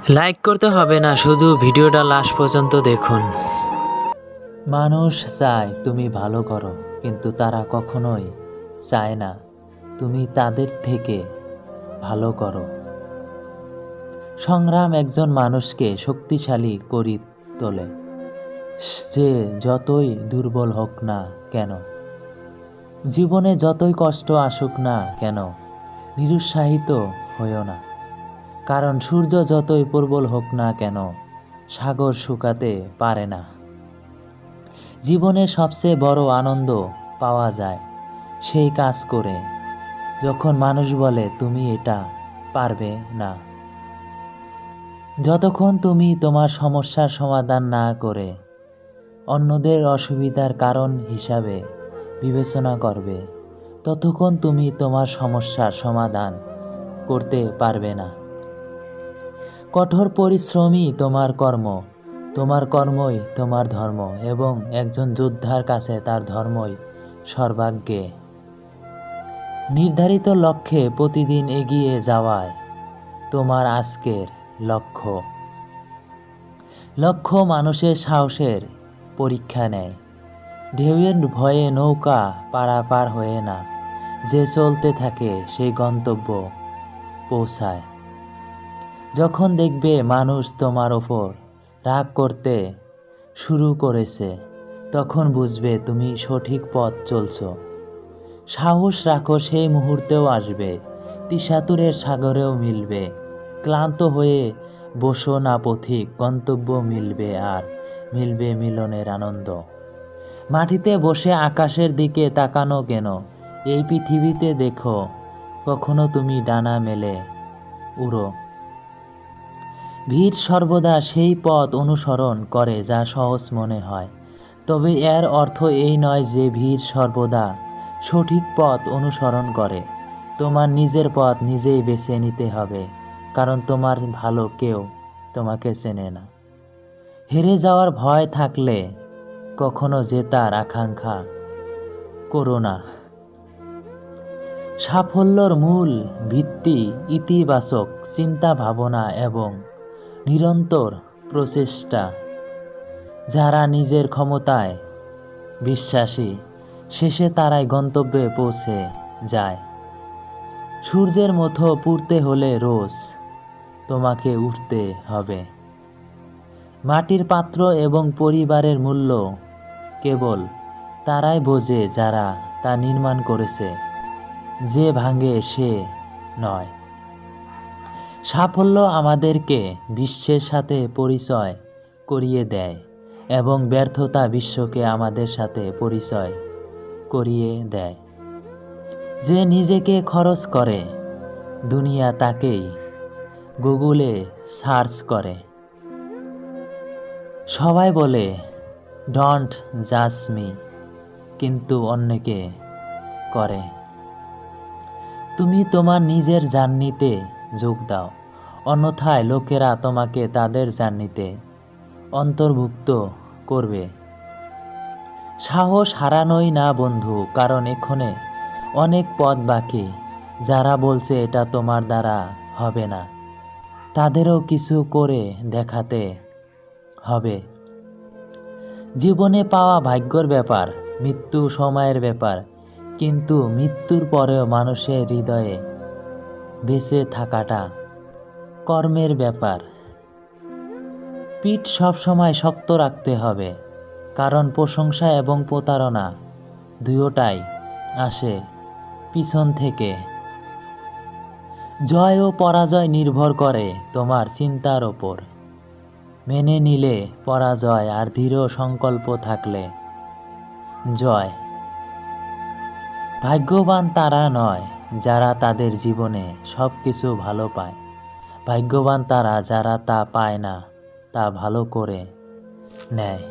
Like করতে হবে না, শুধু ভিডিওটা লাস্ট পর্যন্ত দেখুন। মানুষ চায় তুমি ভালো করো, কিন্তু তারা কখনোই চায় না তুমি তাদের থেকে ভালো করো। সংগ্রাম একজন মানুষকে শক্তিশালী করে তোলে, যে যতই দুর্বল হোক না কেন, জীবনে যতই কষ্ট আসুক না কেন, নিরুৎসাহিত হইও না। কারণ সূর্য যতই প্রবল হোক না কেন, সাগর শুকাতে পারে না। জীবনের সবচেয়ে বড় আনন্দ পাওয়া যায় সেই কাজ করে যখন মানুষ বলে তুমি এটা পারবে না। যতক্ষণ তুমি তোমার সমস্যার সমাধান না করে অন্যদের অসুবিধার কারণ হিসাবে বিবেচনা করবে, ততক্ষণ তুমি তোমার সমস্যার সমাধান করতে পারবে না। কঠোর পরিশ্রমই তোমার কর্ম, তোমার কর্মই তোমার ধর্ম, এবং একজন যোদ্ধার কাছে তার ধর্মই সর্বাগ্যে। নির্ধারিত লক্ষ্যে প্রতিদিন এগিয়ে যাওয়ায় তোমার আজকের লক্ষ্য। লক্ষ্য মানুষের সাহসের পরীক্ষা নেয়। ঢেউয়ের ভয়ে নৌকা পারাপার হয়ে না, যে চলতে থাকে সেই গন্তব্য পৌঁছায়। যখন দেখবে মানুষ তোমার ওপর রাগ করতে শুরু করেছে, তখন বুঝবে তুমি সঠিক পথ চলছ। সাহস রাখো, সেই মুহূর্তেও আসবে, তিসাতুরের সাগরেও মিলবে। ক্লান্ত হয়ে বসো না পথিক, গন্তব্য মিলবে, আর মিলবে মিলনের আনন্দ। মাটিতে বসে আকাশের দিকে তাকানো কেন, এই পৃথিবীতে দেখো কখনো তুমি ডানা মেলে উড়ো। ভিড় সর্বদা সেই পথ অনুসরণ করে যা সহজ মনে হয়, তবে এর অর্থ এই নয় যে ভিড় সর্বদা সঠিক পথ অনুসরণ করে। তোমার নিজের পথ নিজেই বেছে নিতে হবে, কারণ তোমার ভালো কেউ তোমাকে চেনে না। হেরে যাওয়ার ভয় থাকলে কখনো জেতার আকাঙ্ক্ষা করো না। সাফল্যর মূল ভিত্তি ইতিবাচক চিন্তা ভাবনা এবং নিরন্তর প্রচেষ্টা। যারা নিজের ক্ষমতায় বিশ্বাসী, শেষে তারাই গন্তব্যে পৌঁছে যায়। সূর্যের মতো পুড়তে হলে রোজ তোমাকে উঠতে হবে। মাটির পাত্র এবং পরিবারের মূল্য কেবল তারাই বোঝে যারা তা নির্মাণ করেছে, যে ভাঙে সে নয়। সাফল্য আমাদেরকে বিশ্বের সাথে পরিচয় করিয়ে দেয়, এবং ব্যর্থতা বিশ্বকে আমাদের সাথে পরিচয় করিয়ে দেয়। যে নিজেকে খরচ করে, দুনিয়া তাকেই গুগলে সার্চ করে। সবাই বলে ডোন্ট জাজ মি, কিন্তু অন্যকে করে। তুমি তোমার নিজের জার্নিতে যোগ দাও, অন্যথায় লোকেরা তোমাকে তাদের জার্নিতে অন্তর্ভুক্ত করবে। সাহস হারানোই না বন্ধু, কারণ এখানে অনেক পথ বাকি। যারা বলছে এটা তোমার দ্বারা হবে না, তাদেরও কিছু করে দেখাতে হবে। জীবনে পাওয়া ভাগ্যর ব্যাপার, মৃত্যু সময়ের ব্যাপার, কিন্তু মৃত্যুর পরেও মানুষের হৃদয়ে বেঁচে থাকাটা কর্মের ব্যাপার। পিঠ সবসময় শক্ত রাখতে হবে, কারণ প্রশংসা এবং প্রতারণা দুয়োটাই আসে পিছন থেকে। জয় ও পরাজয় নির্ভর করে তোমার চিন্তার ওপর। মেনে নিলে পরাজয়, আর দৃঢ় সংকল্প থাকলে জয়। ভাগ্যবান তারা নয় যারা তাদের জীবনে সব কিছু ভালো পায়, ভাগ্যবান তারা যারা তা পায় না তা ভালো করে নেয়।